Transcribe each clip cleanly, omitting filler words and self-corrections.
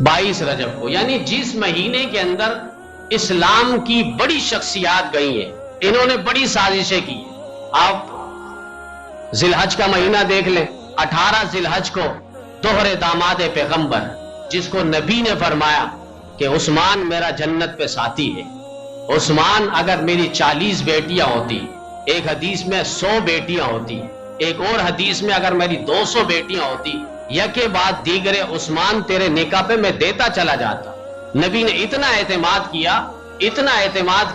22 رجب کو، یعنی جس مہینے کے اندر اسلام کی بڑی شخصیات گئی ہیں، انہوں نے بڑی سازشیں کی ہیں۔ آپ ذی الحج کا مہینہ دیکھ لیں، 18 ذی الحج کو دوہرے داماد پیغمبر، جس کو نبی نے فرمایا کہ عثمان میرا جنت پہ ساتھی ہے۔ عثمان اگر میری 40 بیٹیاں ہوتی، ایک حدیث میں 100 بیٹیاں ہوتی، ایک اور حدیث میں اگر میری 200 بیٹیاں ہوتی، یکے بعد دیگرے عثمان تیرے نکاح پہ میں دیتا چلا جاتا۔ نبی نے اتنا اعتماد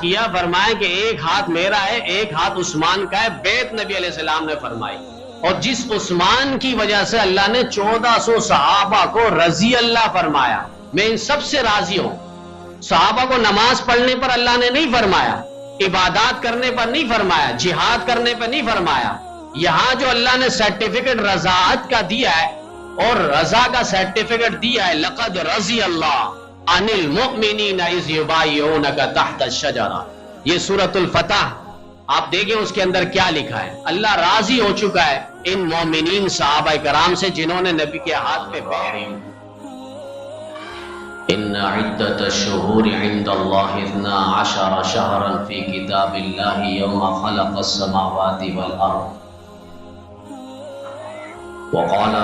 کیا، فرمایا کہ ایک ہاتھ میرا ہے، ایک ہاتھ عثمان کا ہے، بیعت نبی علیہ السلام نے فرمائی۔ اور جس عثمان کی وجہ سے اللہ نے 1400 صحابہ کو رضی اللہ فرمایا، میں ان سب سے راضی ہوں۔ صحابہ کو نماز پڑھنے پر اللہ نے نہیں فرمایا، عبادات کرنے پر نہیں فرمایا، جہاد کرنے پر نہیں فرمایا۔ یہاں جو اللہ نے سرٹیفکیٹ رضاعت کا دیا ہے اور رضا کا سرٹیفکیٹ دیا ہے، لقد رضی اللہ عن المؤمنین اذ یبایعونک تحت الشجرہ، یہ سورۃ الفتح آپ دیکھیں اس کے اندر کیا لکھا ہے۔ اللہ راضی ہو چکا ہے ان مومنین صحابہ کرام سے جنہوں نے نبی کے ہاتھ پہ بیعت۔ ان عدت الشہور عند اللہ 12 شہرا فی کتاب اللہ یوم خلق السماوات والارض۔ وقال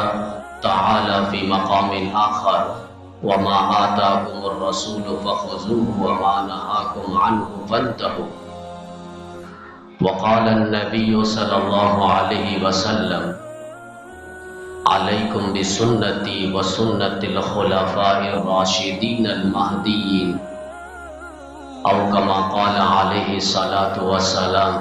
تعالی فی مقام آخر وما آتاکم الرسول فخذوه وما نهاکم عنه فانتهوا۔ وقال النبی صلی اللہ علیہ وسلم علیکم بسنتی وسنت الخلفاء الراشدین المہدیین، او کما قال علیہ الصلاۃ والسلام۔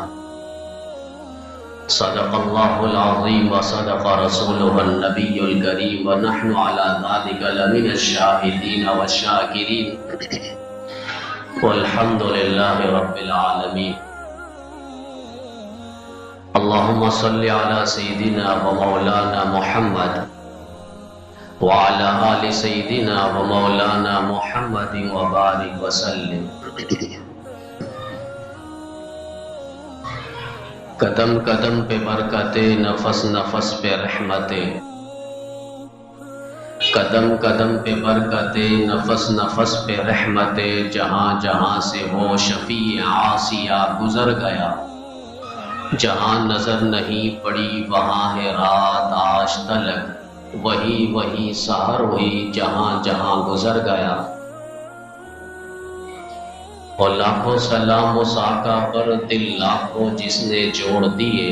صدق اللہ العظیم وصدق رسولہ النبی الکریم ونحن علی ذلک لمن الشاہدین والشاکرین والحمد للہ رب العالمین۔ اللہم صلی علی سیدنا و مولانا محمد وعلی آل سیدنا و مولانا محمد وبارک وسلم۔ قدم قدم پہ برکتیں، نفس نفس پہ رحمتیں، قدم قدم پہ برکتیں، نفس نفس پہ رحمتیں، جہاں جہاں سے وہ شفیع عاصیہ گزر گیا، جہاں نظر نہیں پڑی وہاں ہے رات آج تلک، وہی وہی سحر ہوئی جہاں جہاں گزر گیا۔ اور لاکھوں سلام اس آقا پر، دل لاکھوں جس نے جوڑ دیے،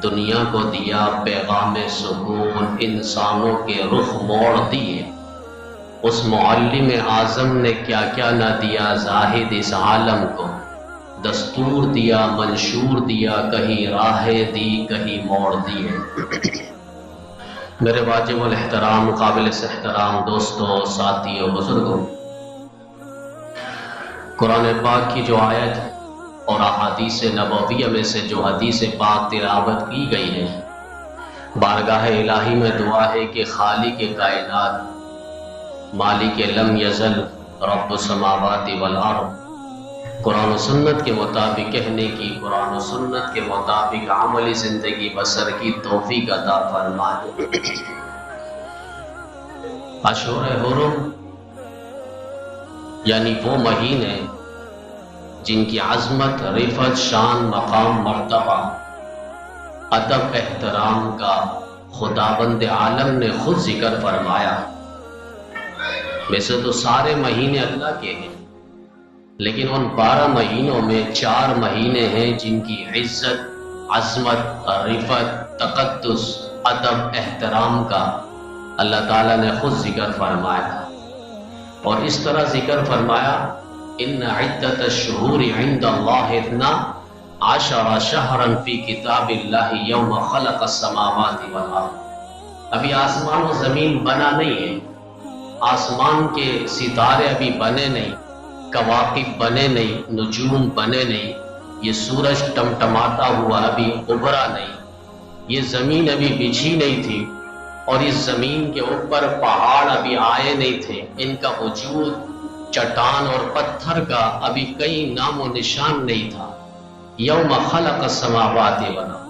دنیا کو دیا پیغام سکون، انسانوں کے رخ موڑ دیے۔ اس معلم اعظم نے کیا کیا نہ دیا زاہد اس عالم کو، دستور دیا، منشور دیا، کہیں راہیں دی، کہیں موڑ دیے۔ میرے واجب الاحترام قابل احترام دوستوں، ساتھیوں، بزرگوں، قرآن پاک کی جو آیت اور احادیث نبویہ میں سے جو حدیث پاک تلاوت کی گئی ہے، بارگاہ الہی میں دعا ہے کہ خالق کائنات، مالک لم یزل، رب السماوات والارض، قرآن و سنت کے مطابق کہنے کی، قرآن و سنت کے مطابق عملی زندگی بسر کی توفیق عطا فرمائے۔ اشہر حرم یعنی وہ مہینے جن کی عظمت، رفعت، شان، مقام، مرتبہ، ادب، احترام کا خداوند عالم نے خود ذکر فرمایا۔ ویسے تو سارے مہینے اللہ کے ہیں، لیکن ان 12 مہینوں میں 4 مہینے ہیں جن کی عزت، عظمت، رفعت، تقدس، ادب، احترام کا اللہ تعالیٰ نے خود ذکر فرمایا۔ اور اس طرح ذکر فرمایا ان عدت الشہور عند اللہ 12 شہرا فی کتاب اللہ یوم خلق السماوات والارض۔ ابھی آسمان و زمین بنا نہیں ہے، آسمان کے ستارے ابھی بنے نہیں، کواکب بنے نہیں، نجوم بنے نہیں، یہ سورج ٹمٹماتا ہوا ابھی ابھرا نہیں، یہ زمین ابھی بچھی نہیں تھی، اور اس زمین کے اوپر پہاڑ ابھی آئے نہیں تھے، ان کا وجود چٹان اور پتھر کا ابھی کئی نام و نشان نہیں تھا۔ یوم خلق السماوات والارض،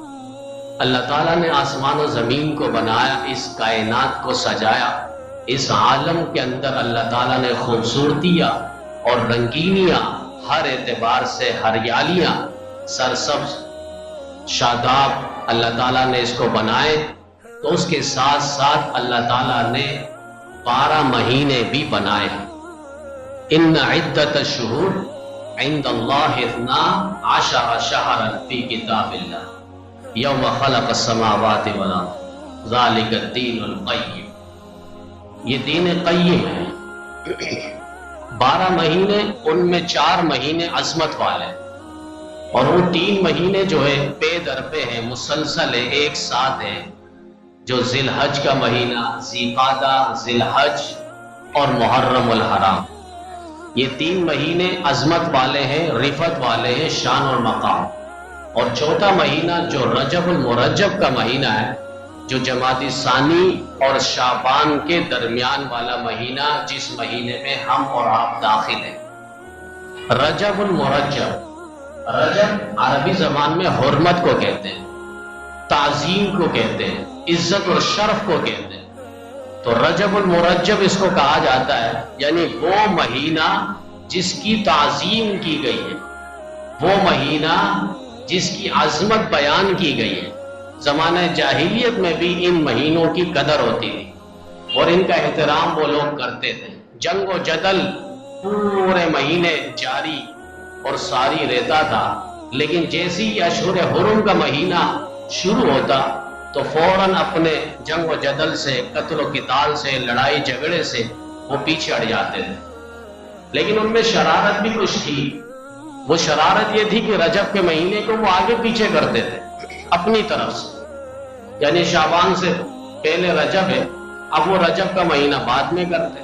اللہ تعالیٰ نے آسمان و زمین کو بنایا، اس کائنات کو سجایا، اس عالم کے اندر اللہ تعالیٰ نے خوبصورتیاں اور رنگینیاں، ہر اعتبار سے ہریالیاں، سرسبز شاداب اللہ تعالیٰ نے اس کو بنائے، تو اس کے ساتھ ساتھ اللہ تعالیٰ نے 12 مہینے بھی بنائے۔ ان عدت الشہور عند اللہ 12 شہرا فی کتاب اللہ یوم خلق السماوات والارض ذالک الدین القیم۔ یہ دین قیم ہے۔ 12 مہینے، ان میں 4 مہینے عظمت والے، اور وہ 3 مہینے جو ہے پے در پہ ہیں، مسلسل ہے، ایک ساتھ ہے، جو ذی الحج کا مہینہ، ذی قعدہ، ذی الحج اور محرم الحرام، یہ 3 مہینے عظمت والے ہیں، رفعت والے ہیں، شان اور مقام۔ اور چوتھا مہینہ جو رجب المرجب کا مہینہ ہے، جو جمادی ثانی اور شعبان کے درمیان والا مہینہ، جس مہینے میں ہم اور آپ داخل ہیں، رجب المرجب۔ رجب عربی زبان میں حرمت کو کہتے ہیں، تعظیم کو کہتے ہیں، عزت اور شرف کو کہتے ہیں۔ تو رجب المرجب اس کو کہا جاتا ہے، یعنی وہ مہینہ جس کی تعظیم کی گئی ہے، وہ مہینہ جس کی عظمت بیان کی گئی ہے۔ زمانہ جاہلیت میں بھی ان مہینوں کی قدر ہوتی تھی اور ان کا احترام وہ لوگ کرتے تھے۔ جنگ و جدل پورے مہینے جاری اور ساری رہتا تھا، لیکن جیسی اشہر حرم کا مہینہ شروع ہوتا تو فوراً اپنے جنگ و جدل سے، قتل و قتال سے، لڑائی جھگڑے سے وہ پیچھے ہٹ جاتے تھے۔ لیکن ان میں شرارت بھی کچھ تھی۔ وہ شرارت یہ تھی کہ رجب کے مہینے کو وہ آگے پیچھے کرتے تھے اپنی طرف سے، یعنی شعبان سے پہلے رجب ہے، اب وہ رجب کا مہینہ بعد میں کرتے۔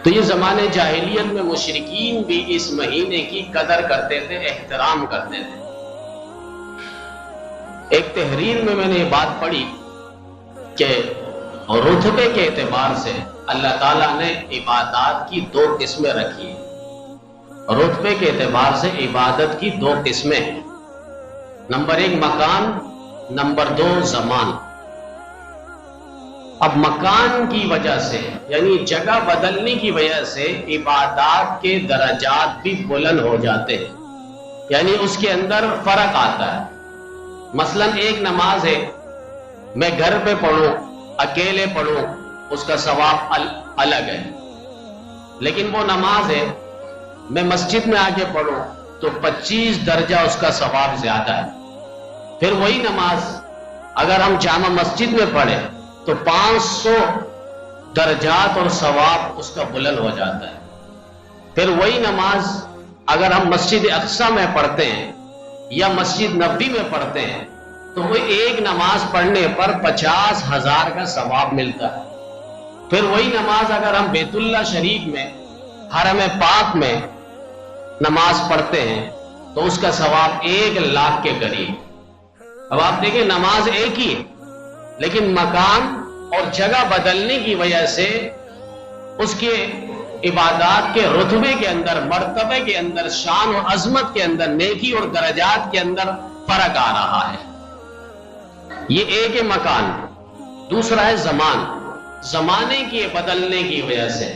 تو یہ زمانے جاہلیت میں مشرکین بھی اس مہینے کی قدر کرتے تھے، احترام کرتے تھے۔ ایک تحریر میں نے یہ بات پڑھی کہ رتبے کے اعتبار سے اللہ تعالیٰ نے عبادات کی 2 قسمیں رکھی ہیں۔ رتبے کے اعتبار سے عبادت کی 2 قسمیں ہیں۔ نمبر 1 مکان، نمبر 2 زمان۔ اب مکان کی وجہ سے، یعنی جگہ بدلنے کی وجہ سے، عبادات کے درجات بھی بلند ہو جاتے ہیں، یعنی اس کے اندر فرق آتا ہے۔ مثلا ایک نماز ہے، میں گھر پہ پڑھوں، اکیلے پڑھوں، اس کا ثواب الگ ہے، لیکن وہ نماز ہے میں مسجد میں آ کے پڑھوں تو 25 درجہ اس کا ثواب زیادہ ہے۔ پھر وہی نماز اگر ہم جامع مسجد میں پڑھیں تو 500 درجات اور ثواب اس کا بلند ہو جاتا ہے۔ پھر وہی نماز اگر ہم مسجد اقصی میں پڑھتے ہیں یا مسجد نبوی میں پڑھتے ہیں تو وہ ایک نماز پڑھنے پر 50,000 کا ثواب ملتا ہے۔ پھر وہی نماز اگر ہم بیت اللہ شریف میں، حرم پاک میں نماز پڑھتے ہیں تو اس کا ثواب 1,00,000 کے قریب۔ اب آپ دیکھیں نماز ایک ہی ہے، لیکن مکان اور جگہ بدلنے کی وجہ سے اس کے عبادات کے رتبے کے اندر، مرتبے کے اندر، شان اور عظمت کے اندر، نیکی اور درجات کے اندر فرق آ رہا ہے۔ یہ ایک ہے مکان۔ دوسرا ہے زمان۔ زمانے کے بدلنے کی وجہ سے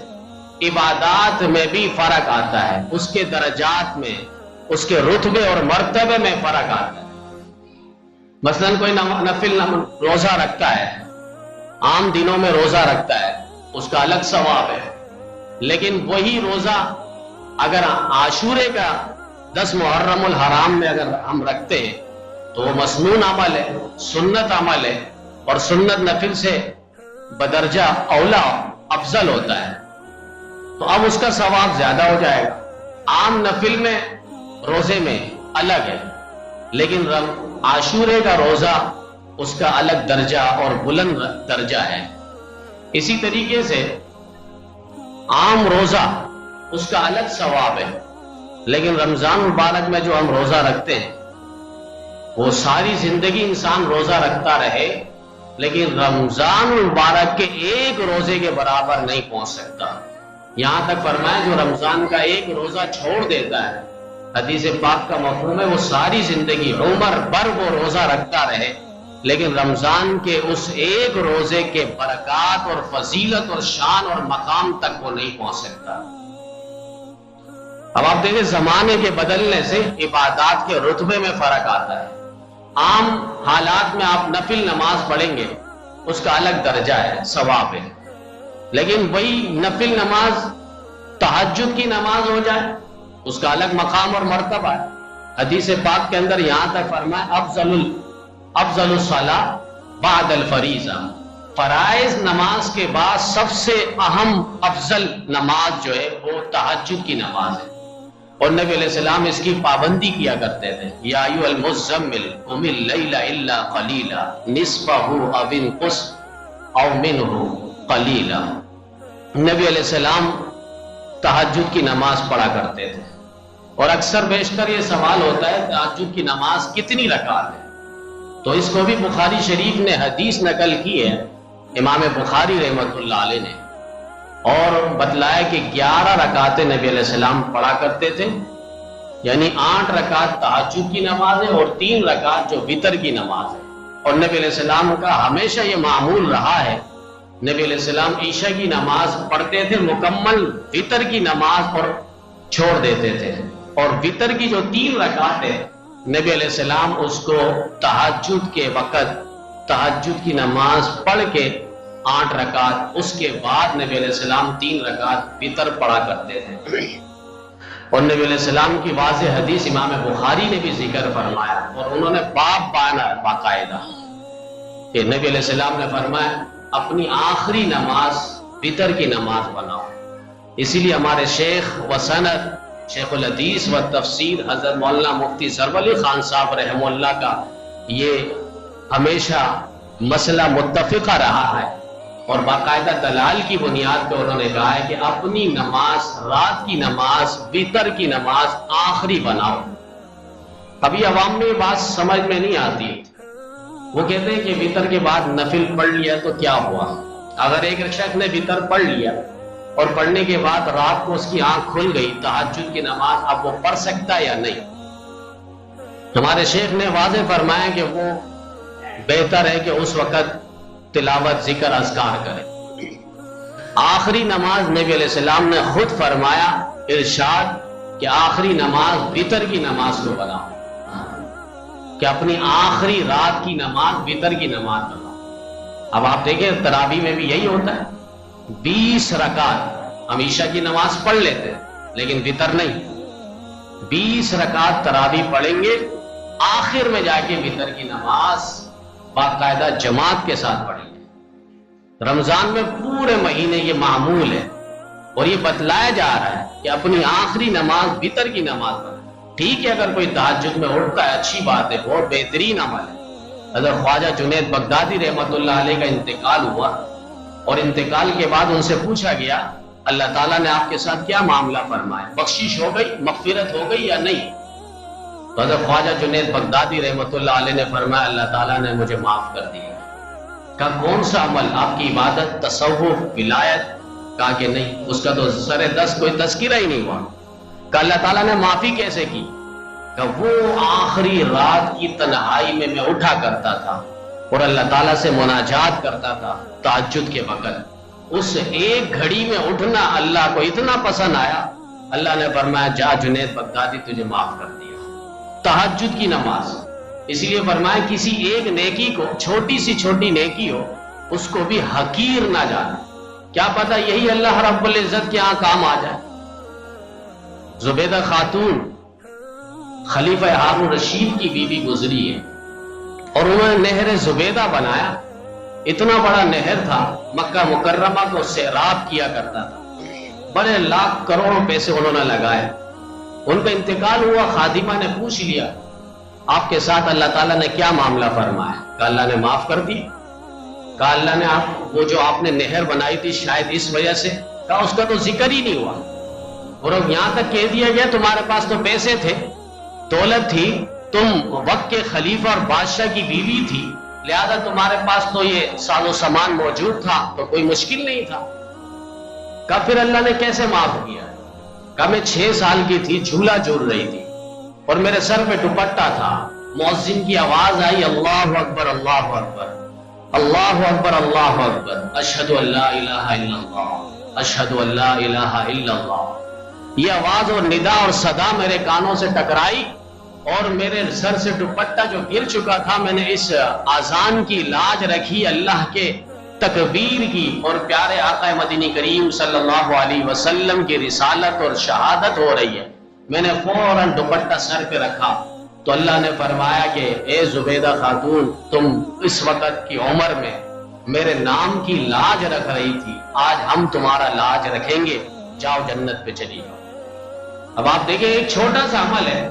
عبادات میں بھی فرق آتا ہے، اس کے درجات میں، اس کے رتبے اور مرتبے میں فرق آتا ہے۔ مثلا کوئی نفل روزہ رکھتا ہے، عام دنوں میں روزہ رکھتا ہے، اس کا الگ ثواب ہے، لیکن وہی روزہ اگر عاشورے کا 10 محرم الحرام میں اگر ہم رکھتے ہیں تو وہ مسنون عمل ہے، سنت عمل ہے، اور سنت نفل سے بدرجہ اولا افضل ہوتا ہے، تو اب اس کا ثواب زیادہ ہو جائے گا۔ عام نفل میں روزے میں الگ ہے، لیکن عاشورے کا روزہ اس کا الگ درجہ اور بلند درجہ ہے۔ اسی طریقے سے عام روزہ اس کا الگ ثواب ہے، لیکن رمضان مبارک میں جو ہم روزہ رکھتے ہیں وہ ساری زندگی انسان روزہ رکھتا رہے، لیکن رمضان مبارک کے ایک روزے کے برابر نہیں پہنچ سکتا۔ یہاں تک فرمایا جو رمضان کا ایک روزہ چھوڑ دیتا ہے، حدیث پاک کا مفہوم ہے وہ ساری زندگی عمر بھر وہ روزہ رکھتا رہے، لیکن رمضان کے اس ایک روزے کے برکات اور فضیلت اور شان اور مقام تک وہ نہیں پہنچ سکتا۔ اب آپ دیکھیں زمانے کے بدلنے سے عبادات کے رتبے میں فرق آتا ہے۔ عام حالات میں آپ نفل نماز پڑھیں گے، اس کا الگ درجہ ہے، ثواب ہے، لیکن وہی نفل نماز تہجد کی نماز ہو جائے، اس کا الگ مقام اور مرتبہ ہے۔ حدیث پاک کے اندر یہاں تک فرمایا افضل الصلاۃ بعد الفریضہ، فرائض نماز کے بعد سب سے اہم افضل نماز جو ہے وہ تہجد کی نماز ہے، اور نبی علیہ السلام اس کی پابندی کیا کرتے تھے۔ یا ایھا المزمل قم اللیل الا قلیلا نصفہ او انقص او منہ قلیلا۔ نبی علیہ السلام تہجد کی نماز پڑھا کرتے تھے، اور اکثر بیشتر یہ سوال ہوتا ہے تہجد کی نماز کتنی رکعت ہے؟ تو اس کو بھی بخاری شریف نے حدیث نقل کی ہے امام بخاری رحمۃ اللہ علیہ نے، اور بتلایا کہ 11 رکعتیں نبی علیہ السلام پڑھا کرتے تھے، یعنی 8 رکعت تہجد کی نماز ہے اور 3 رکعت جو وتر کی نماز ہے۔ اور نبی علیہ السلام کا ہمیشہ یہ معمول رہا ہے، نبی علیہ السلام عشاء کی نماز پڑھتے تھے مکمل وتر کی نماز اور چھوڑ دیتے تھے، اور وتر کی جو 3 رکعت ہے نبی علیہ السلام اس کو تہجد کے وقت تہجد کی نماز پڑھ کے 8 رکعت، اس کے بعد نبی علیہ السلام 3 رکعت وتر پڑھا کرتے تھے۔ اور نبی علیہ السلام کی واضح حدیث امام بخاری نے بھی ذکر فرمایا، اور انہوں نے باب بانا باقاعدہ کہ نبی علیہ السلام نے فرمایا اپنی آخری نماز وتر کی نماز بناؤ۔ اسی لیے ہمارے شیخ و سند شیخ الحدیث و تفسیر حضرت مولانا مفتی ظفر علی خان صاحب رحمہ اللہ کا یہ ہمیشہ مسئلہ متفقہ رہا ہے، اور باقاعدہ دلال کی بنیاد پہ انہوں نے کہا ہے کہ اپنی نماز رات کی نماز وتر کی نماز آخری بناؤ۔ ابھی عوام میں یہ بات سمجھ میں نہیں آتی، وہ کہتے ہیں کہ وتر کے بعد نفل پڑھ لیا تو کیا ہوا؟ اگر ایک شخص نے وتر پڑھ لیا اور پڑھنے کے بعد رات کو اس کی آنکھ کھل گئی تہجد کی نماز، اب وہ پڑھ سکتا ہے یا نہیں؟ ہمارے شیخ نے واضح فرمایا کہ وہ بہتر ہے کہ اس وقت تلاوت ذکر اذکار کرے۔ آخری نماز نبی علیہ السلام نے خود فرمایا ارشاد کہ آخری نماز وتر کی نماز کو بناؤ، کہ اپنی آخری رات کی نماز وتر کی نماز بناؤ۔ اب آپ دیکھیں تراویح میں بھی یہی ہوتا ہے، 20 رکعت ہم عشاء کی نماز پڑھ لیتے ہیں لیکن وتر نہیں، 20 رکعت تراویح پڑھیں گے، آخر میں جا کے وتر کی نماز باقاعدہ جماعت کے ساتھ پڑھیں گے۔ رمضان میں پورے مہینے یہ معمول ہے، اور یہ بتلایا جا رہا ہے کہ اپنی آخری نماز وتر کی نماز پڑھیں۔ ٹھیک ہے اگر کوئی تہجد میں اٹھتا ہے اچھی بات ہے، بہت بہترین عمل ہے۔ حضرت خواجہ جنید بغدادی رحمۃ اللہ علیہ کا انتقال ہوا، اور انتقال کے بعد ان سے پوچھا گیا اللہ تعالیٰ نے آپ کے ساتھ کیا معاملہ فرمایا، بخشش ہو گئی، مغفرت ہو گئی یا نہیں؟ تو حضرت خواجہ جنید بغدادی رحمۃ اللہ علیہ نے فرمایا اللہ تعالیٰ نے مجھے معاف کر دیا۔ کہا کون سا عمل؟ آپ کی عبادت، تصوف، ولایت؟ کہا کہ نہیں، اس کا تو سر دست کوئی تذکرہ ہی نہیں ہوا۔ کہا اللہ تعالیٰ نے معافی کیسے کی؟ کہا وہ آخری رات کی تنہائی میں اٹھا کرتا تھا اور اللہ تعالیٰ سے مناجات کرتا تھا تہجد کے وقت، اس ایک گھڑی میں اٹھنا اللہ کو اتنا پسند آیا، اللہ نے فرمایا جا جنید بغدادی تجھے معاف کر دیا۔ تہجد کی نماز، اسی لیے فرمایا کسی ایک نیکی کو، چھوٹی سی چھوٹی نیکی ہو، اس کو بھی حقیر نہ جانا، کیا پتہ یہی اللہ رب العزت کے ہاں کام آ جائے۔ زبیدہ خاتون خلیفہ ہارون رشید کی بیوی گزری ہے، اور انہوں نے نہر زبیدہ بنایا، اتنا بڑا نہر تھا، مکہ مکرمہ کو سیراب کیا کرتا تھا، بڑے لاکھ کروڑ پیسے انہوں نے لگائے۔ ان کا انتقال ہوا، خادمہ نے پوچھ لیا آپ کے ساتھ اللہ تعالیٰ نے کیا معاملہ فرمایا؟ کہا اللہ نے معاف کر دی۔ کہا اللہ نے وہ جو آپ نے نہر بنائی تھی شاید اس وجہ سے، کہا اس کا تو ذکر ہی نہیں ہوا، اور اب یہاں تک کہہ دیا گیا تمہارے پاس تو پیسے تھے، دولت تھی، تم وقت کے خلیفہ اور بادشاہ کی بیوی تھی، لہذا تمہارے پاس تو یہ ساز و سامان موجود تھا، تو کوئی مشکل نہیں تھا۔ کہا پھر اللہ نے کیسے معاف کیا؟ کہا میں 6 سال کی تھی، جھولا جھول رہی تھی، اور میرے سر پہ دوپٹہ تھا، مؤذن کی آواز آئی اللہ اکبر اللہ اکبر اللہ اکبر اللہ اکبر اشہد ان لا الہ الا اللہ اشہد ان لا الہ الا اللہ. یہ آواز اور ندا اور صدا میرے کانوں سے ٹکرائی اور میرے سر سے دوپٹہ جو گر چکا تھا، میں نے اس اذان کی لاج رکھی اللہ کے تکبیر کی، اور پیارے آقا مدنی کریم صلی اللہ علیہ وسلم کی رسالت اور شہادت ہو رہی ہے. میں نے فوراً دوپٹہ سر پہ رکھا تو اللہ نے فرمایا کہ اے زبیدہ خاتون، تم اس وقت کی عمر میں میرے نام کی لاج رکھ رہی تھی، آج ہم تمہارا لاج رکھیں گے، جاؤ جنت پہ چلی جاؤ. اب آپ دیکھیں ایک چھوٹا سا عمل ہے،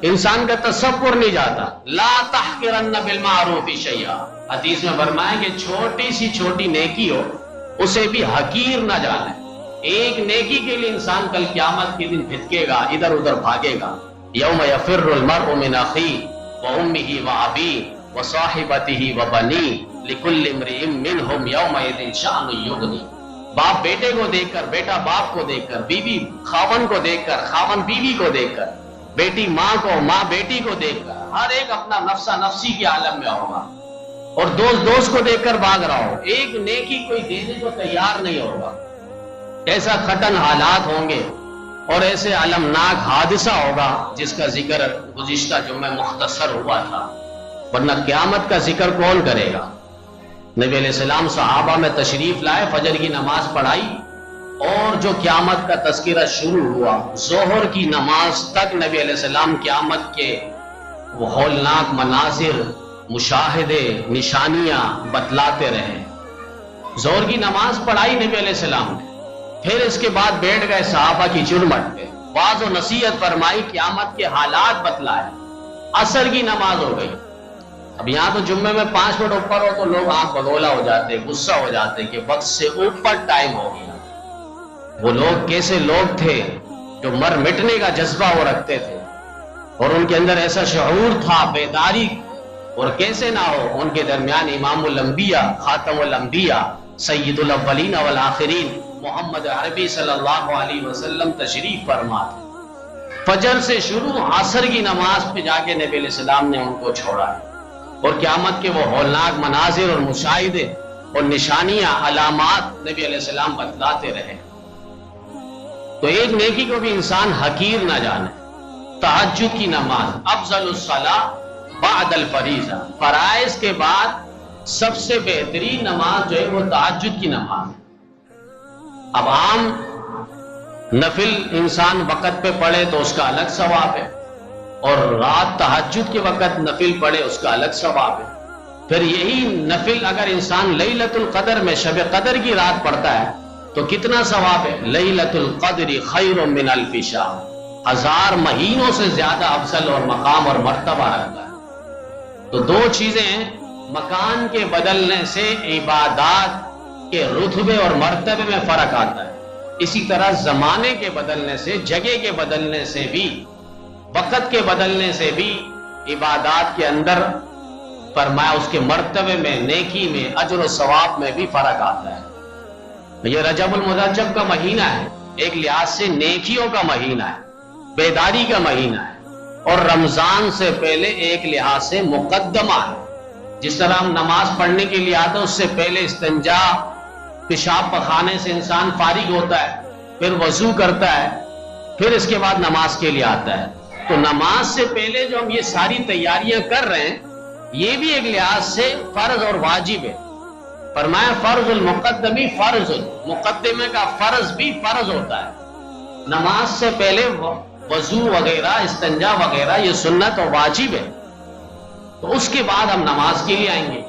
انسان کا تصور نہیں جاتا. لا تحقرن بالمعروف شیئا، حدیث میں فرمایا کہ چھوٹی سی چھوٹی نیکی ہو اسے بھی حقیر نہ جانے. ایک نیکی کے لیے انسان کل قیامت کے دن بھٹکے گا، ادھر ادھر بھاگے گا. یوم یفر المرء من اخیہ وامہ وابیہ وصاحبتہ وبنیہ لکل امرئ منہم یومئذ شأن یغنی. باپ بیٹے کو دیکھ کر، بیٹا باپ کو دیکھ کر، بیوی خاوند کو دیکھ کر، خاوند بیوی کو دیکھ کر، بیٹی ماں کو، ماں بیٹی کو دیکھ کر، ہر ایک اپنا نفسا نفسی کے عالم میں ہوگا، اور دوست دوست کو دیکھ کر بھاگ رہا ہو. ایک نیکی کوئی دینے کو تیار نہیں ہوگا. ایسا کھٹن حالات ہوں گے اور ایسے المناک حادثہ ہوگا جس کا ذکر گزشتہ جمعہ مختصر ہوا تھا، ورنہ قیامت کا ذکر کون کرے گا. نبی علیہ السلام صحابہ میں تشریف لائے، فجر کی نماز پڑھائی، اور جو قیامت کا تذکرہ شروع ہوا ظہر کی نماز تک نبی علیہ السلام قیامت کے وہ ہولناک مناظر، مشاہدے، نشانیاں بتلاتے رہے. ظہر کی نماز پڑھائی نبی علیہ السلام نے، پھر اس کے بعد بیٹھ گئے صحابہ کی چرمٹ پہ، واعظ و نصیحت فرمائی، قیامت کے حالات بتلائے. عصر کی نماز ہو گئی. اب یہاں تو جمعے میں 5 منٹ اوپر ہو تو لوگ آنکھ بگولا ہو جاتے، غصہ ہو جاتے کہ وقت سے اوپر ٹائم ہو گیا. وہ لوگ کیسے لوگ تھے جو مر مٹنے کا جذبہ وہ رکھتے تھے، اور ان کے اندر ایسا شعور تھا، بیداری. اور کیسے نہ ہو، ان کے درمیان امام الانبیاء، خاتم الانبیاء، سید الاولین والآخرین محمد عربی صلی اللہ علیہ وسلم تشریف فرما تھے. فجر سے شروع عصر کی نماز پہ جا کے نبی علیہ السلام نے ان کو چھوڑا ہے، اور قیامت کے وہ ہولناک مناظر اور مشاہدے اور نشانیاں، علامات نبی علیہ السلام بتلاتے رہے. تو ایک نیکی کو بھی انسان حقیر نہ جانے. تہجد کی نماز افضل الصلاۃ بعد الفریضہ، فرائض کے بعد سب سے بہترین نماز جو ہے وہ تہجد کی نماز ہے. اب عام نفل انسان وقت پہ پڑھے تو اس کا الگ ثواب ہے، اور رات تہجد کے وقت نفل پڑھے اس کا الگ ثواب ہے. پھر یہی نفل اگر انسان لیلۃ القدر میں، شب قدر کی رات پڑھتا ہے تو کتنا ثواب ہے. لیلۃ القدر خیر من الف شہر، 1000 مہینوں سے زیادہ افضل اور مقام اور مرتبہ رکھتا ہے. تو دو چیزیں ہیں، مکان کے بدلنے سے عبادات کے رتبے اور مرتبے میں فرق آتا ہے، اسی طرح زمانے کے بدلنے سے، جگہ کے بدلنے سے بھی، وقت کے بدلنے سے بھی عبادات کے اندر فرمایا اس کے مرتبے میں، نیکی میں، اجر و ثواب میں بھی فرق آتا ہے. یہ رجب المرجب کا مہینہ ہے، ایک لحاظ سے نیکیوں کا مہینہ ہے، بیداری کا مہینہ ہے، اور رمضان سے پہلے ایک لحاظ سے مقدمہ ہے. جس طرح ہم نماز پڑھنے کے لیے آتے ہیں، اس سے پہلے استنجا، پیشاب پخانے سے انسان فارغ ہوتا ہے، پھر وضو کرتا ہے، پھر اس کے بعد نماز کے لیے آتا ہے. تو نماز سے پہلے جو ہم یہ ساری تیاریاں کر رہے ہیں، یہ بھی ایک لحاظ سے فرض اور واجب ہے. فرمایا فرض المقدمی فرض، مقدمے کا فرض بھی فرض ہوتا ہے. نماز سے پہلے وضو وغیرہ، استنجا وغیرہ یہ سنت اور واجب ہے، تو اس کے بعد ہم نماز کے لیے آئیں گے.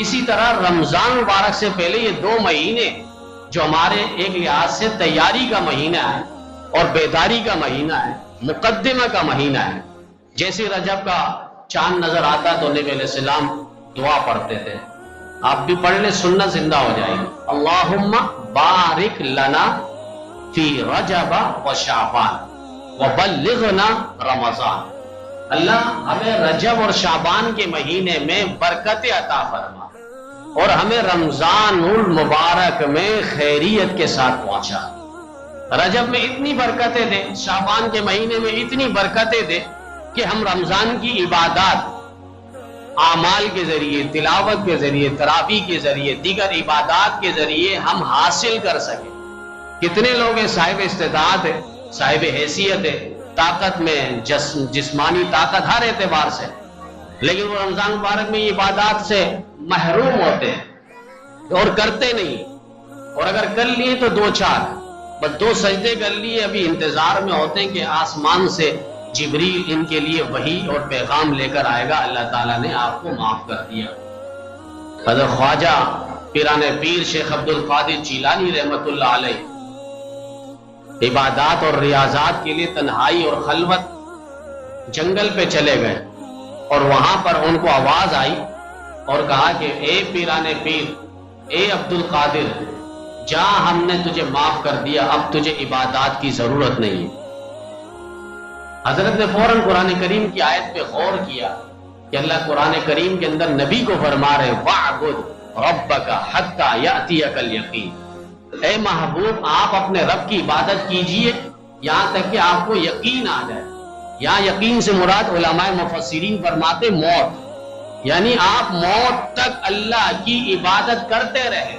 اسی طرح رمضان مبارک سے پہلے یہ 2 مہینے جو ہمارے ایک لحاظ سے تیاری کا مہینہ ہے اور بیداری کا مہینہ ہے، مقدمہ کا مہینہ ہے. جیسے رجب کا چاند نظر آتا تو نبی علیہ السلام دعا پڑھتے تھے، آپ بھی پڑھ لیں، سنت زندہ ہو جائے گی. اللہم بارک لنا فی رجب و شعبان وبلغنا رمضان. اللہ ہمیں رجب اور شعبان کے مہینے میں برکت عطا فرما، اور ہمیں رمضان المبارک میں خیریت کے ساتھ پہنچا. رجب میں اتنی برکتیں دے، شعبان کے مہینے میں اتنی برکتیں دے کہ ہم رمضان کی عبادات اعمال کے ذریعے، تلاوت کے ذریعے، تراویح کے ذریعے، دیگر عبادات کے ذریعے ہم حاصل کر سکیں۔ کتنے لوگ ہیں صاحب استطاعت ہے، صاحب حیثیت ہے، طاقت میں، جسمانی طاقت ہر اعتبار سے، لیکن وہ رمضان مبارک میں یہ عبادات سے محروم ہوتے ہیں اور کرتے نہیں، اور اگر کر لیے تو دو چار، بس 2 سجدے کر لیے، ابھی انتظار میں ہوتے ہیں کہ آسمان سے جبریل ان کے لیے وحی اور پیغام لے کر آئے گا، اللہ تعالیٰ نے آپ کو معاف کر دیا۔ حضرت خواجہ پیران پیر شیخ عبد القادر جیلانی رحمت اللہ علیہ عبادات اور ریاضات کے لیے تنہائی اور خلوت جنگل پہ چلے گئے، اور وہاں پر ان کو آواز آئی اور کہا کہ اے پیران پیر، اے عبد القادر، جا، ہم نے تجھے معاف کر دیا، اب تجھے عبادات کی ضرورت نہیں ہے۔ حضرت نے فوراً قرآن کریم کی آیت پہ غور کیا کہ اللہ قرآن کریم کے اندر نبی کو فرما رہے وَاعْبُدْ رَبَّكَ حَتَّى يَأْتِيَكَ الْيَقِينُ، اے محبوب آپ اپنے رب کی عبادت کیجئے یہاں تک کہ آپ کو یقین آ جائے۔ یہاں یقین سے مراد علماء مفسرین فرماتے موت، یعنی آپ موت تک اللہ کی عبادت کرتے رہیں۔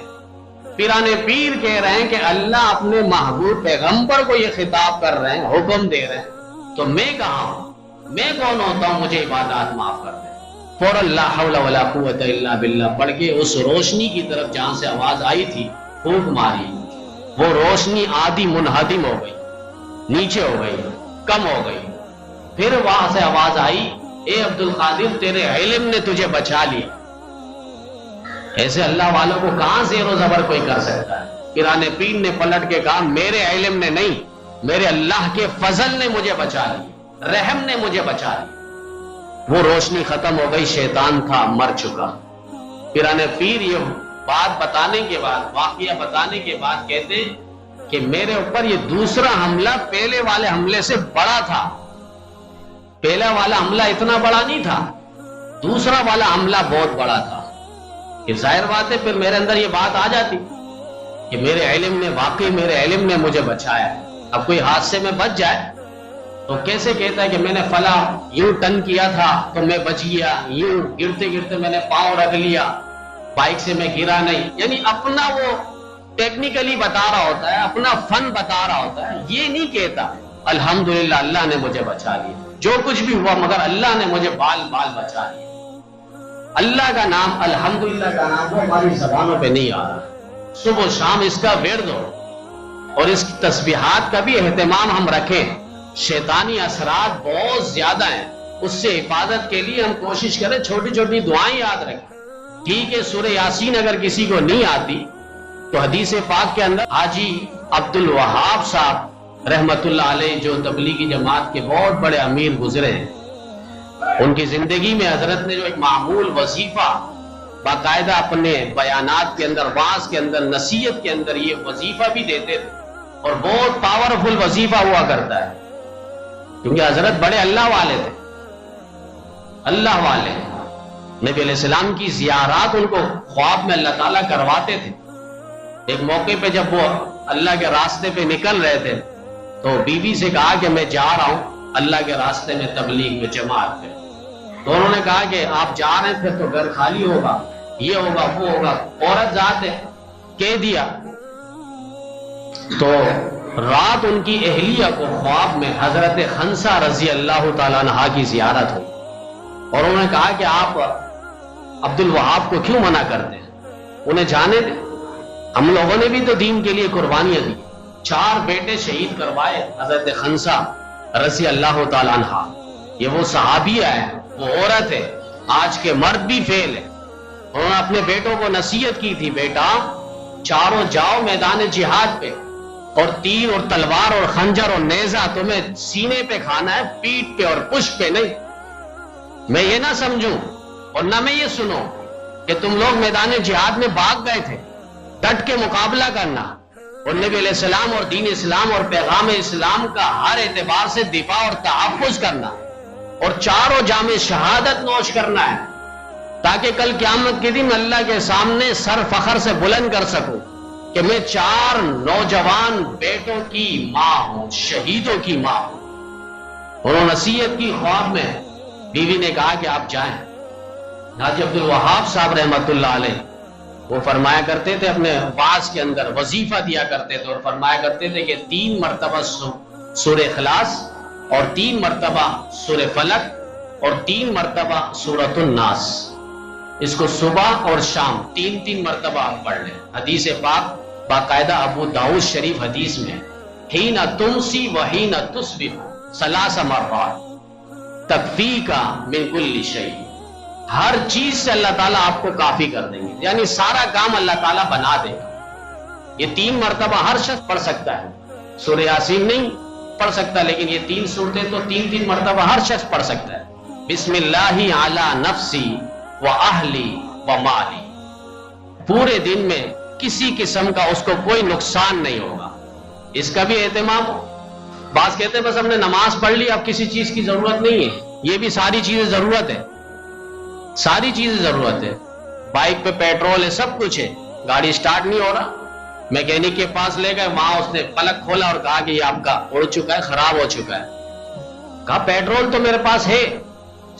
پیران پیر کہہ رہے ہیں کہ اللہ اپنے محبوب پیغمبر کو یہ خطاب کر رہے ہیں، حکم دے رہے ہیں، تو میں کہاں ہوں، میں کون ہوتا ہوں مجھے عبادات معاف کر دیں۔ فوراً لا حول ولا قوت الا باللہ پڑھ کے اس روشنی کی طرف جہاں سے آواز آئی تھی پھونک ماری، وہ روشنی آدھی منہدم ہو گئی، نیچے ہو گئی، کم ہو گئی۔ پھر وہاں سے آواز آئی اے عبد القادر، تیرے علم نے تجھے بچا لیا۔ ایسے اللہ والوں کو کہاں زیر و زبر کوئی کر سکتا ہے؟ پیران پیر نے پلٹ کے کہا میرے علم نے نہیں، میرے اللہ کے فضل نے مجھے بچا لی، رحم نے مجھے بچا لی۔ وہ روشنی ختم ہو گئی، شیطان تھا مر چکا۔ پیران پیر یہ بات بتانے کے بعد، واقعہ بتانے کے بعد کہتے کہ میرے اوپر یہ دوسرا حملہ پہلے والے حملے سے بڑا تھا۔ پہلا والا حملہ اتنا بڑا نہیں تھا، دوسرا والا حملہ بہت بڑا تھا۔ کہ ظاہر بات ہے پھر میرے اندر یہ بات آ جاتی کہ میرے علم نے، واقعی میرے علم نے مجھے بچایا۔ اب کوئی حادثے میں بچ جائے تو کیسے کہتا ہے کہ میں نے فلاں یوں ٹن کیا تھا تو میں بچ گیا، یوں گرتے گرتے میں نے پاؤں رکھ لیا، بائک سے میں گرا نہیں، یعنی اپنا وہ ٹیکنیکلی بتا رہا ہوتا ہے، اپنا فن بتا رہا ہوتا ہے، یہ نہیں کہتا الحمدللہ اللہ نے مجھے بچا لیا، جو کچھ بھی ہوا مگر اللہ نے مجھے بال بال بچا لیا۔ اللہ کا نام، الحمدللہ کا نام وہ ہماری زبانوں پہ نہیں آ رہا۔ صبح و شام اس کا ورد ہو اور اس کی تسبیحات کا بھی اہتمام ہم رکھیں۔ شیطانی اثرات بہت زیادہ ہیں، اس سے حفاظت کے لیے ہم کوشش کریں، چھوٹی چھوٹی دعائیں یاد رکھیں۔ ٹھیک ہے سورہ یاسین اگر کسی کو نہیں آتی تو حدیث پاک کے اندر حاجی عبد الوہاب صاحب رحمت اللہ علیہ جو تبلیغی جماعت کے بہت بڑے امیر گزرے ہیں، ان کی زندگی میں حضرت نے جو ایک معمول وظیفہ باقاعدہ اپنے بیانات کے اندر، وعظ کے اندر، نصیحت کے اندر یہ وظیفہ بھی دیتے تھے، اور بہت پاورفل وظیفہ ہوا کرتا ہے، کیونکہ حضرت بڑے اللہ والے تھے، اللہ والے۔ نبی علیہ السلام کی زیارات ان کو خواب میں اللہ تعالیٰ کرواتے تھے۔ ایک موقع پہ جب وہ اللہ کے راستے پہ نکل رہے تھے تو بیوی سے کہا کہ میں جا رہا ہوں اللہ کے راستے میں تبلیغ میں جماعت پہ، تو انہوں نے کہا کہ آپ جا رہے تھے تو گھر خالی ہوگا، یہ ہوگا وہ ہوگا، عورت ذات ہے، کہہ دیا۔ تو رات ان کی اہلیہ کو خواب میں حضرت خنسہ رضی اللہ تعالیٰ عنہا کی زیارت ہوئی، اور انہوں نے کہا کہ آپ عبد الوہاب کو کیوں منع کرتے ہیں، انہیں جانے دیں، ہم لوگوں نے بھی تو دین کے لیے قربانیاں دی، 4 بیٹے شہید کروائے حضرت خنسہ رضی اللہ تعالیٰ عنہا۔ یہ وہ صحابیہ ہے، وہ عورت ہے، آج کے مرد بھی فیل ہے۔ انہوں نے اپنے بیٹوں کو نصیحت کی تھی، بیٹا چاروں جاؤ میدان جہاد پہ، اور تیر اور تلوار اور خنجر اور نیزہ تمہیں سینے پہ کھانا ہے، پیٹھ پہ اور پشت پہ نہیں۔ میں یہ نہ سمجھوں اور نہ میں یہ سنوں کہ تم لوگ میدان جہاد میں بھاگ گئے تھے، ڈٹ کے مقابلہ کرنا اور نبی علیہ السلام اور دین اسلام اور پیغام اسلام کا ہر اعتبار سے دفاع اور تحفظ کرنا، اور 4 جام شہادت نوش کرنا ہے، تاکہ کل قیامت کے دن اللہ کے سامنے سر فخر سے بلند کر سکوں کہ میں 4 نوجوان بیٹوں کی ماں ہوں، شہیدوں کی ماں ہوں۔ انہوں نے نصیحت کی خواب میں، بیوی نے کہا کہ آپ جائیں، حاجی عبد الوہاب صاحب رحمۃ اللہ علیہ وہ فرمایا کرتے تھے، اپنے واعظ کے اندر وظیفہ دیا کرتے تھے اور فرمایا کرتے تھے کہ 3 مرتبہ سورہ اخلاص اور 3 مرتبہ سورہ فلق اور 3 مرتبہ سورۃ الناس، اس کو صبح اور شام 3 مرتبہ آپ پڑھ لیں۔ حدیث پاک باقاعدہ ابو داؤد شریف حدیث میں حین تمسی وحین تصبح 3 مرات تکفیک من کل شیء، ہر چیز سے اللہ تعالیٰ آپ کو کافی کر دیں گے، یعنی سارا کام اللہ تعالیٰ بنا دے گا۔ یہ 3 مرتبہ ہر شخص پڑھ سکتا ہے، سورہ یاسین نہیں پڑھ سکتا، لیکن یہ 3 سورتیں تو 3 مرتبہ ہر شخص پڑھ سکتا ہے۔ بسم اللہ علی نفسی و اہلی و مالی، پورے دن میں کسی قسم کا اس کو کوئی نقصان نہیں ہوگا، اس کا بھی اہتمام ہو۔ بعض کہتے ہیں بس ہم نے نماز پڑھ لی، اب کسی چیز کی ضرورت نہیں ہے، یہ بھی ساری چیزیں ضرورت ہے، ساری چیزیں ضرورت ہے۔ بائک پہ پیٹرول ہے، سب کچھ ہے، گاڑی سٹارٹ نہیں ہو رہا، میکینک کے پاس لے گئے، وہاں اس نے پلک کھولا اور کہا کہ یہ آپ کا اڑ چکا ہے، خراب ہو چکا ہے۔ کہا پیٹرول تو میرے پاس ہے،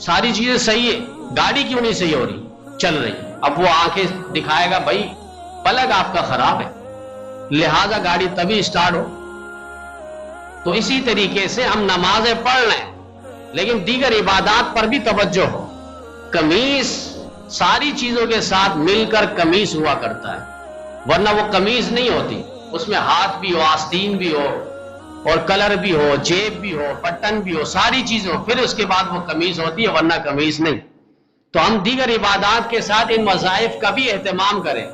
ساری چیزیں صحیح ہے، گاڑی کیوں نہیں صحیح ہو رہی، چل رہی؟ اب وہ آنکھیں دکھائے گا بھائی پلک آپ کا خراب ہے، لہذا گاڑی تبھی سٹارٹ ہو۔ تو اسی طریقے سے ہم نمازیں پڑھ لیں لیکن دیگر عبادات پر بھی توجہ ہو۔ قمیص ساری چیزوں کے ساتھ مل کر قمیص ہوا کرتا ہے، ورنہ وہ قمیص نہیں ہوتی، اس میں ہاتھ بھی ہو، آستین بھی ہو اور کلر بھی ہو، جیب بھی ہو، بٹن بھی ہو، ساری چیزیں ہو، پھر اس کے بعد وہ قمیص ہوتی ہے، ورنہ قمیص نہیں۔ تو ہم دیگر عبادات کے ساتھ ان وظائف کا بھی اہتمام کریں۔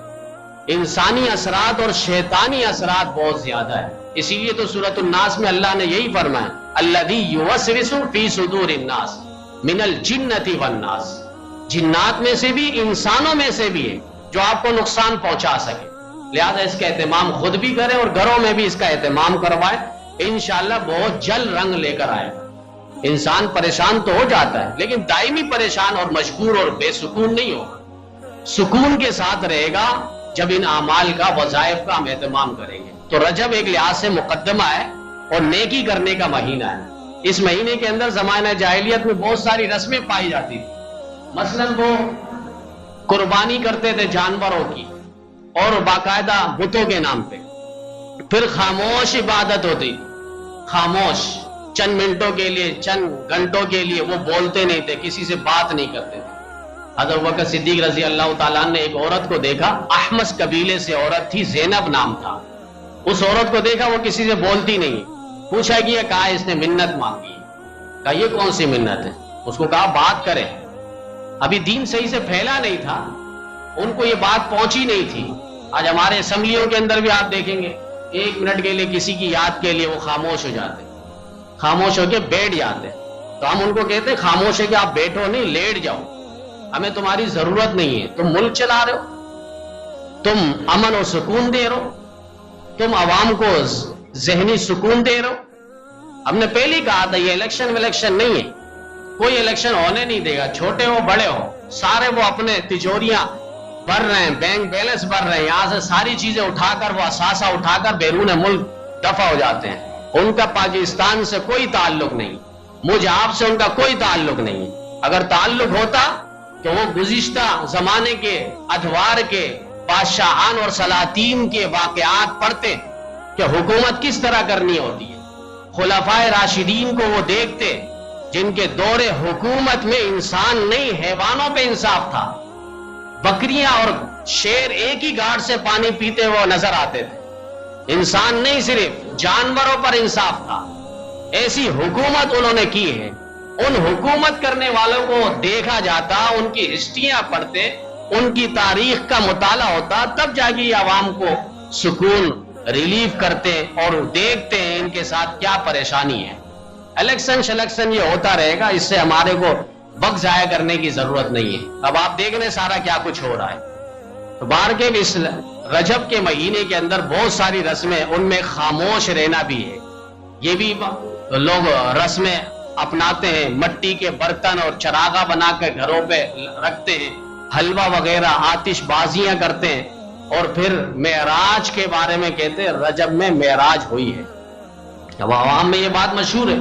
انسانی اثرات اور شیطانی اثرات بہت زیادہ ہے، اسی لیے تو سورۃ الناس میں اللہ نے یہی فرمایا الذی یوسوس فی صدور الناس من الجنۃ والناس، جنات میں سے بھی انسانوں میں سے بھی ہے جو آپ کو نقصان پہنچا سکے، لہذا اس کا اہتمام خود بھی کریں اور گھروں میں بھی اس کا اہتمام کروائیں، انشاءاللہ بہت جلد رنگ لے کر آئے گا۔ انسان پریشان تو ہو جاتا ہے لیکن دائمی پریشان اور مشغول اور بے سکون نہیں ہوگا، سکون کے ساتھ رہے گا جب ان اعمال کا، وظائف کا ہم اہتمام کریں گے۔ تو رجب ایک لحاظ سے مقدمہ ہے اور نیکی کرنے کا مہینہ ہے۔ اس مہینے کے اندر زمانہ جاہلیت میں بہت ساری رسمیں پائی جاتی تھی، مثلا وہ قربانی کرتے تھے جانوروں کی اور باقاعدہ بتوں کے نام پہ، پھر خاموش عبادت ہوتی، خاموش، چند منٹوں کے لیے، چند گھنٹوں کے لیے وہ بولتے نہیں تھے، کسی سے بات نہیں کرتے تھے۔ حضرت ابوبکر صدیق رضی اللہ تعالیٰ نے ایک عورت کو دیکھا، احمس قبیلے سے عورت تھی، زینب نام تھا، اس عورت کو دیکھا وہ کسی سے بولتی نہیں، پوچھا گیا، کہا اس نے منت مانگی، کہا یہ کون سی منت ہے؟ اس کو کہا بات کرے، ابھی دین صحیح سے پھیلا نہیں تھا، ان کو یہ بات پہنچی نہیں تھی۔ آج ہمارے اسمبلیوں کے اندر بھی آپ دیکھیں گے 1 منٹ کے لیے کسی کی یاد کے لیے وہ خاموش ہو جاتے، خاموش ہو کے بیٹھ جاتے، تو ہم ان کو کہتے ہیں خاموش ہے کہ آپ بیٹھو نہیں، لیٹ جاؤ، ہمیں تمہاری ضرورت نہیں ہے، تم ملک چلا رہے ہو، تم امن و سکون دے رہے ہو، تم عوام کو ذہنی سکون دے رہے ہو۔ ہم نے پہلے ہی کہا تھا یہ الیکشن نہیں ہے، کوئی الیکشن ہونے نہیں دے گا، چھوٹے ہو بڑے ہو سارے وہ اپنے تجوریاں بھر رہے ہیں، بینک بیلنس بھر رہے ہیں، یہاں سے ساری چیزیں اٹھا کر، وہ اثاثہ اٹھا کر بیرون ملک دفع ہو جاتے ہیں، ان کا پاکستان سے کوئی تعلق نہیں، مجھ آپ سے ان کا کوئی تعلق نہیں ہے۔ اگر تعلق ہوتا تو وہ گزشتہ زمانے کے ادوار کے بادشاہان اور سلاطین کے واقعات پڑھتے کہ حکومت کس طرح کرنی ہوتی ہے، خلفائے راشدین کو وہ دیکھتے جن کے دور حکومت میں انسان نہیں حیوانوں پہ انصاف تھا، بکریاں اور شیر ایک ہی گھاٹ سے پانی پیتے وہ نظر آتے تھے، انسان نہیں صرف جانوروں پر انصاف تھا، ایسی حکومت انہوں نے کی ہے۔ ان حکومت کرنے والوں کو دیکھا جاتا، ان کی ہسٹریاں پڑھتے، ان کی تاریخ کا مطالعہ ہوتا، تب جا کے عوام کو سکون ریلیف کرتے اور دیکھتے ہیں ان کے ساتھ کیا پریشانی ہے۔ الیکشن یہ ہوتا رہے گا، اس سے ہمارے کو وقت ضائع کرنے کی ضرورت نہیں ہے۔ اب آپ دیکھ رہے سارا کیا کچھ ہو رہا ہے۔ تو بار کے اس رجب کے مہینے کے اندر بہت ساری رسمیں، ان میں خاموش رہنا بھی ہے، یہ بھی لوگ رسمیں اپناتے ہیں، مٹی کے برتن اور چراغاں بنا کے گھروں پہ رکھتے ہیں، حلوہ وغیرہ، آتش بازیاں کرتے ہیں، اور پھر معراج کے بارے میں کہتے ہیں رجب میں معراج ہوئی ہے۔ اب عوام میں یہ بات مشہور ہے،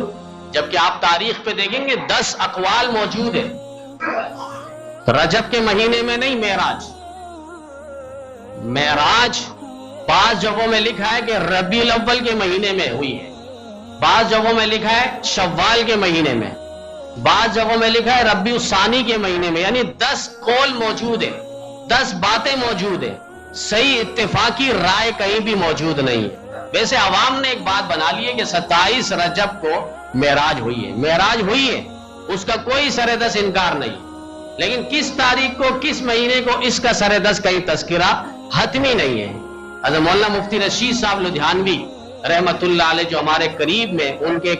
جبکہ آپ تاریخ پہ دیکھیں گے 10 اقوال موجود ہیں، رجب کے مہینے میں نہیں معراج، معراج بعض جگہوں میں لکھا ہے کہ ربیع الاول کے مہینے میں ہوئی ہے، بعض جگہوں میں لکھا ہے شوال کے مہینے میں، بعض جگہوں میں لکھا ہے ربیع الثانی کے مہینے میں، یعنی 10 قول موجود ہے، 10 باتیں موجود ہیں، صحیح اتفاقی رائے کہیں بھی موجود نہیں ہے۔ ویسے عوام نے ایک بات بنا لی ہے کہ 27 رجب کو معراج ہوئی ہے، معراج ہوئی ہے، اس کا کوئی سر دست انکار نہیں، لیکن کس تاریخ کو کس مہینے کو اس کا سر دست کہیں تذکرہ حتمی نہیں ہے۔ حضرت مولانا مفتی رشید صاحب لدھیانوی رحمت اللہ علیہ جو ہمارے قریب میں، ان کے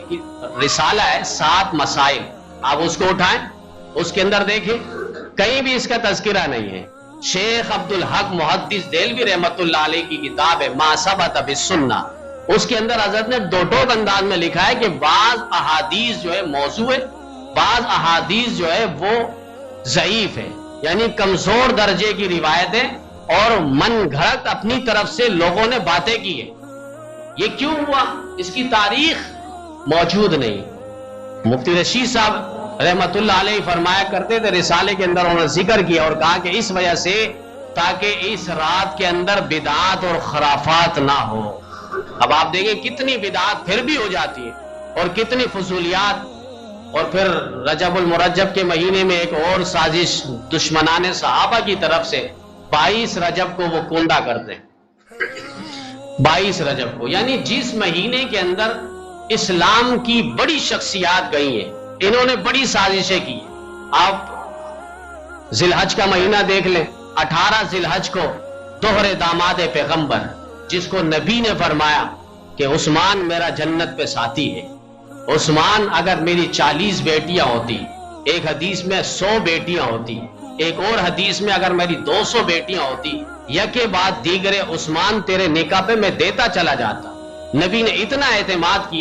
رسالہ ہے 7 مسائل، آپ اس کو اٹھائیں، اس کے اندر دیکھیں کہیں بھی اس کا تذکرہ نہیں ہے۔ شیخ عبدالحق محدث دہلوی رحمت اللہ علیہ کی کتاب ہے ما ثبت بالسنہ، اس کے اندر حضرت نے دو ٹوک انداز میں لکھا ہے کہ بعض احادیث جو ہے موضوع ہے، بعض احادیث جو ہے وہ ضعیف ہے، یعنی کمزور درجے کی روایتیں اور من گھڑت اپنی طرف سے لوگوں نے باتیں کی ہے۔ یہ کیوں ہوا؟ اس کی تاریخ موجود نہیں۔ مفتی رشید صاحب رحمت اللہ علیہ فرمایا کرتے تھے، رسالے کے اندر انہوں نے ذکر کیا اور کہا کہ اس وجہ سے تاکہ اس رات کے اندر بدعات اور خرافات نہ ہو۔ اب آپ دیکھیں کتنی بدعات پھر بھی ہو جاتی ہے اور کتنی فضولیات، اور پھر رجب المرجب کے مہینے میں ایک اور سازش دشمنان صحابہ کی طرف سے 22 رجب کو وہ کونڈا کرتے ہیں، 22 رجب کو، یعنی جس مہینے کے اندر اسلام کی بڑی شخصیات گئی ہیں، انہوں نے بڑی سازشیں کی ہیں۔ آپ ذی الحج کا مہینہ دیکھ لیں، 18 ذی الحج کو دوہرے داماد پیغمبر، جس کو نبی نے فرمایا کہ عثمان میرا جنت پہ ساتھی ہے، عثمان اگر میری 40 بیٹیاں ہوتی، ایک حدیث میں 100 بیٹیاں ہوتی، ایک اور حدیث میں اگر میری 200 بیٹیاں ہوتی، یکے بعد دیگرے عثمان تیرے نکاح پہ میں دیتا چلا جاتا۔ نبی نے اتنا اعتماد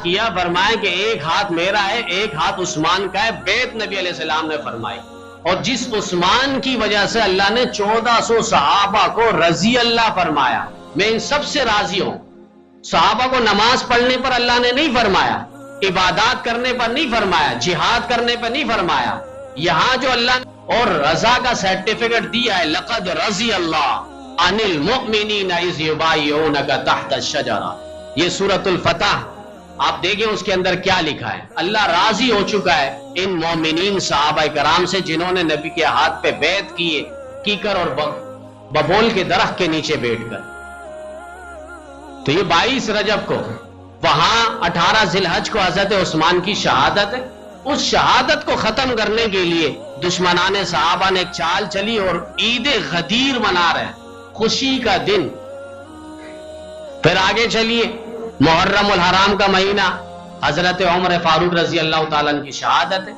کیا، فرمایا کہ ایک ہاتھ میرا ہے، ایک ہاتھ عثمان کا ہے، بیعت نبی علیہ السلام نے فرمائی۔ اور جس عثمان کی وجہ سے اللہ نے 1400 صحابہ کو رضی اللہ فرمایا، میں ان سب سے راضی ہوں۔ صحابہ کو نماز پڑھنے پر اللہ نے نہیں فرمایا، عبادات کرنے پر نہیں فرمایا، جہاد کرنے پر نہیں فرمایا، یہاں جو اللہ نے اور رضا کا سرٹیفکیٹ دیا ہے، لقد رضی اللہ عن المؤمنین اذ یبایعونک تحت الشجرہ، یہ سورۃ الفتح آپ دیکھیں اس کے اندر کیا لکھا ہے، اللہ راضی ہو چکا ہے ان مومنین صحابہ کرام سے جنہوں نے نبی کے ہاتھ پہ بیعت کیے، کیکر اور ببول کے درخت کے نیچے بیٹھ کر۔ تو یہ 22 رجب کو، وہاں 18 ذی الحج کو حضرت عثمان کی شہادت ہے، اس شہادت کو ختم کرنے کے لیے دشمنان صحابہ نے ایک چال چلی اور عید غدیر منا رہے ہیں، خوشی کا دن۔ پھر آگے چلیے، محرم الحرام کا مہینہ، حضرت عمر فاروق رضی اللہ تعالیٰ عنہ کی شہادت ہے،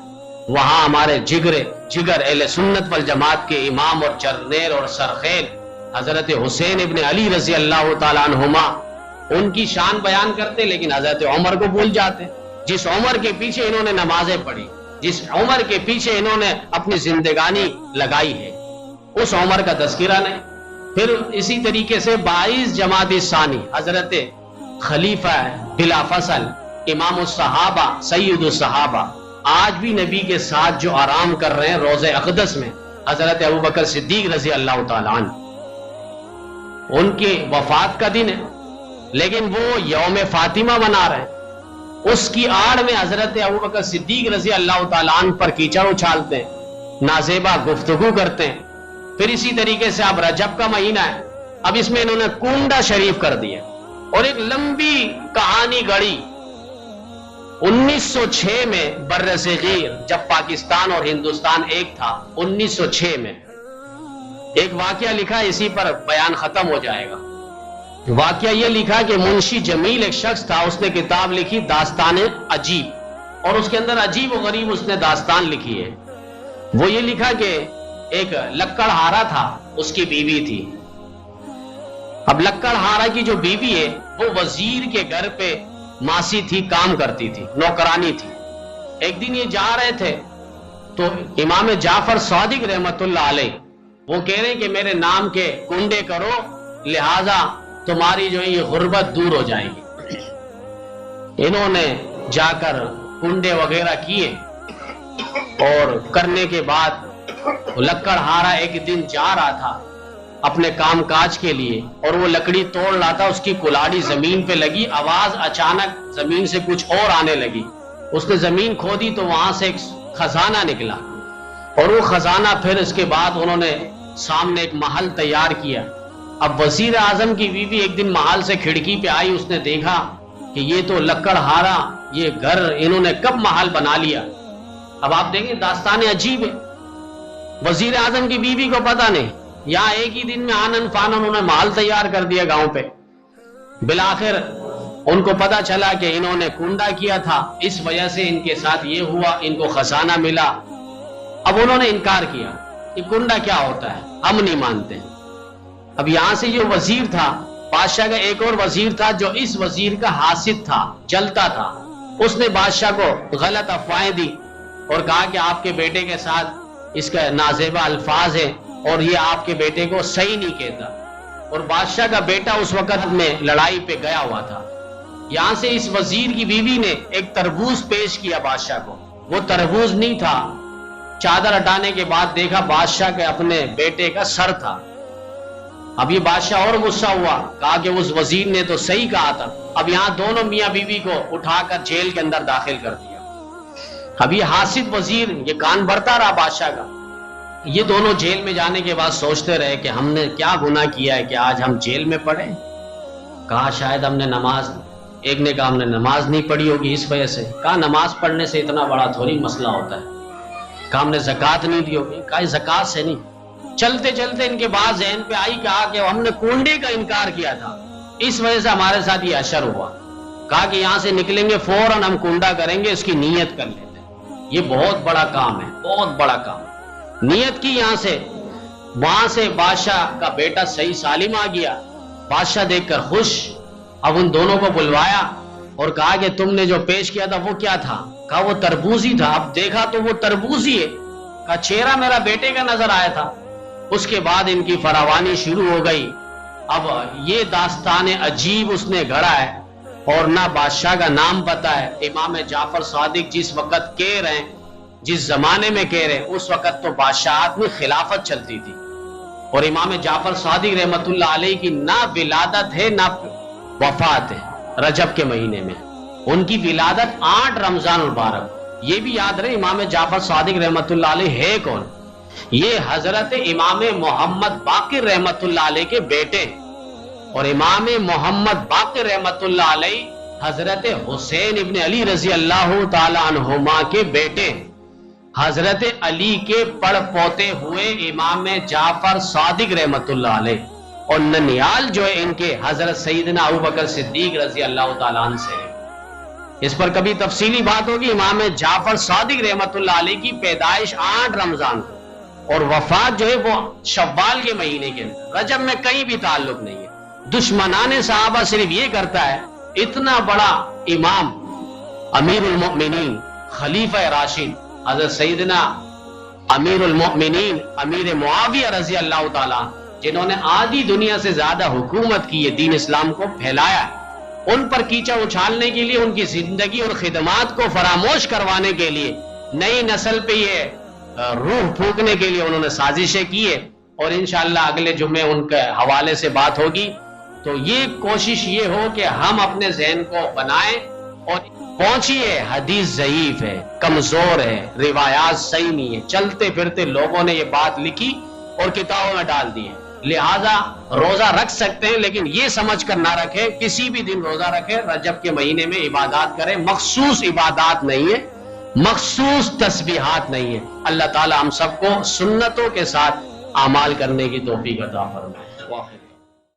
وہاں ہمارے جگر اہل سنت والجماعت کے امام اور جرنیل اور سرخیل حضرت حسین ابن علی رضی اللہ تعالیٰ عنہما ان کی شان بیان کرتے، لیکن حضرت عمر کو بھول جاتے، جس عمر کے پیچھے انہوں نے نمازیں پڑھی، جس عمر کے پیچھے انہوں نے اپنی زندگانی لگائی ہے، اس عمر کا تذکرہ نہیں۔ پھر اسی طریقے سے 22 جمادی الثانی، حضرت خلیفہ بلا فصل امام الصحابہ سید الصحابہ، آج بھی نبی کے ساتھ جو آرام کر رہے ہیں روضہ اقدس میں، حضرت ابوبکر صدیق رضی اللہ تعالیٰ عنہ، ان کی وفات کا دن ہے، لیکن وہ یوم فاطمہ منا رہے ہیں، اس کی آڑ میں حضرت ابوبکر صدیق رضی اللہ تعالیٰ عنہ پر کیچڑ اچھالتے ہیں، نازیبا گفتگو کرتے ہیں۔ پھر اسی طریقے سے اب رجب کا مہینہ ہے، اب اس میں انہوں نے کنڈا شریف کر دیا اور ایک لمبی کہانی گڑی۔ 1906 میں بر صغیر جب پاکستان اور ہندوستان ایک تھا، 1906 میں ایک واقعہ لکھا، اسی پر بیان ختم ہو جائے گا۔ واقعہ یہ لکھا کہ منشی جمیل ایک شخص تھا، اس نے کتاب لکھی داستان عجیب، اور اس کے اندر عجیب و غریب اس نے داستان لکھی ہے۔ وہ یہ لکھا کہ ایک لکڑہارا تھا، اس کی بیوی تھی۔ اب لکڑہارا کی جو بیوی ہے وہ وزیر کے گھر پہ ماسی تھی، کام کرتی تھی، نوکرانی تھی۔ ایک دن یہ جا رہے تھے تو امام جعفر صادق رحمت اللہ علیہ وہ کہہ رہے ہیں کہ میرے نام کے کنڈے کرو، لہذا تمہاری جو یہ غربت دور ہو جائے گی۔ انہوں نے جا کر کنڈے وغیرہ کیے، اور کرنے کے بعد لکڑہارا ایک دن جا رہا تھا اپنے کام کاج کے لیے اور وہ لکڑی توڑ رہا تھا، اس کی کلاڑی زمین پہ لگی، آواز اچانک زمین سے کچھ اور آنے لگی، اس نے زمین کھودی تو وہاں سے ایک خزانہ نکلا، اور وہ خزانہ پھر اس کے بعد انہوں نے سامنے ایک محل تیار کیا۔ اب وزیر اعظم کی بیوی ایک دن محل سے کھڑکی پہ آئی، اس نے دیکھا کہ یہ تو لکڑہارا یہ گھر انہوں نے کب محل بنا لیا۔ اب آپ دیکھیں داستان عجیب ہے، وزیر اعظم کی بیوی کو پتہ نہیں، یہاں ایک ہی دن میں آنن فانن انہوں نے محل تیار کر دیا گاؤں پہ۔ بالآخر ان کو پتا چلا کہ انہوں نے کنڈا کیا تھا، اس وجہ سے ان کے ساتھ یہ ہوا، ان کو خزانہ ملا۔ اب انہوں نے انکار کیا کہ کنڈا کیا ہوتا ہے، ہم نہیں مانتے۔ اب یہاں سے جو وزیر تھا، بادشاہ کا ایک اور وزیر تھا جو اس وزیر کا حاسد تھا، جلتا تھا، اس نے بادشاہ کو غلط افواہیں دی اور کہا کہ آپ کے بیٹے کے ساتھ اس کا نازیبہ الفاظ ہے اور یہ آپ کے بیٹے کو صحیح نہیں کہتا، اور بادشاہ کا بیٹا اس وقت میں لڑائی پہ گیا ہوا تھا۔ یہاں سے اس وزیر کی بیوی نے ایک تربوز پیش کیا بادشاہ کو، وہ تربوز نہیں تھا، چادر ہٹانے کے بعد دیکھا بادشاہ کے اپنے بیٹے کا سر تھا۔ اب یہ بادشاہ اور غصہ ہوا، کہا کہ اس وزیر نے تو صحیح کہا تھا۔ اب یہاں دونوں میاں بیوی کو اٹھا کر جیل کے اندر داخل کر دیا۔ اب یہ حاسد وزیر یہ کان بھرتا رہا بادشاہ کا، یہ دونوں جیل میں جانے کے بعد سوچتے رہے کہ ہم نے کیا گناہ کیا ہے کہ آج ہم جیل میں پڑے۔ کہا شاید ہم نے نماز، ایک نے کہا ہم نے نماز نہیں پڑھی ہوگی اس وجہ سے، کہا نماز پڑھنے سے اتنا بڑا تھوڑی مسئلہ ہوتا ہے، کہا ہم نے زکوٰۃ نہیں دی ہوگی، کہا زکوٰۃ سے نہیں۔ چلتے چلتے ان کے بعد ذہن پہ آئی، کہا کہ ہم نے کنڈے کا انکار کیا تھا، اس وجہ سے ہمارے ساتھ یہ اشر ہوا۔ کہا کہ یہاں سے نکلیں گے فوراً ہم کنڈا کریں گے، اس کی نیت کر لیتے ہیں، یہ بہت بڑا کام ہے، بہت بڑا کام۔ نیت کی یہاں سے، وہاں سے بادشاہ کا بیٹا صحیح سالم آ گیا، بادشاہ دیکھ کر خوش۔ اب ان دونوں کو بلوایا اور کہا کہ تم نے جو پیش کیا تھا وہ کیا تھا؟ کہا وہ تربوز ہی تھا۔ اب دیکھا تو وہ تربوز ہی ہے، کہا چہرہ میرا بیٹے کا نظر آیا تھا۔ اس کے بعد ان کی فراوانی شروع ہو گئی۔ اب یہ داستان عجیب اس نے گھڑا ہے اور نہ بادشاہ کا نام پتا ہے۔ امام جعفر صادق جس وقت کہہ رہے ہیں، جس زمانے میں کہہ رہے ہیں، اس وقت تو بادشاہت میں خلافت چلتی تھی، اور امام جعفر صادق رحمت اللہ علیہ کی نہ ولادت ہے نہ وفات ہے رجب کے مہینے میں، ان کی ولادت 8 رمضان المبارک۔ یہ بھی یاد رہے امام جعفر صادق رحمت اللہ علیہ ہے کون؟ یہ حضرت امام محمد باقر رحمت اللہ علیہ کے بیٹے، اور امام محمد باقر رحمت اللہ علیہ حضرت حسین ابن علی رضی اللہ تعالی عنہما کے بیٹے، حضرت علی کے پڑ پوتے ہوئے امام جعفر صادق رحمت اللہ علیہ، اور ننیال جو ہے ان کے حضرت سیدنا ابوبکر صدیق رضی اللہ تعالیٰ عنہ سے ہے۔ اس پر کبھی تفصیلی بات ہوگی۔ امام جعفر صادق رحمت اللہ علیہ کی پیدائش 8 رمضان کو، اور وفات جو ہے وہ شوال کے مہینے کے اندر، رجب میں کہیں بھی تعلق نہیں ہے۔ دشمنان صحابہ صرف یہ کرتا ہے، اتنا بڑا امام امیر المؤمنین خلیفہ راشد حضرت سیدنا امیر المؤمنین امیر معاویہ رضی اللہ تعالیٰ، جنہوں نے آدھی دنیا سے زیادہ حکومت کی ہے، دین اسلام کو پھیلایا، ان پر کیچڑ اچھالنے کے لیے، ان کی زندگی اور خدمات کو فراموش کروانے کے لیے، نئی نسل پہ یہ روح پھونکنے کے لیے انہوں نے سازشیں کی ہے، اور انشاءاللہ اگلے جمعے ان کے حوالے سے بات ہوگی۔ تو یہ کوشش یہ ہو کہ ہم اپنے ذہن کو بنائیں اور پہنچیے، حدیث ضعیف ہے، کمزور ہے، روایات صحیح نہیں ہے، چلتے پھرتے لوگوں نے یہ بات لکھی اور کتابوں میں ڈال دی ہے، لہذا روزہ رکھ سکتے ہیں لیکن یہ سمجھ کر نہ رکھے، کسی بھی دن روزہ رکھے، رجب کے مہینے میں عبادات کریں، مخصوص عبادات نہیں ہے، مخصوص تسبیحات نہیں ہے۔ اللہ تعالی ہم سب کو سنتوں کے ساتھ اعمال کرنے کی توفیق عطا فرمائے۔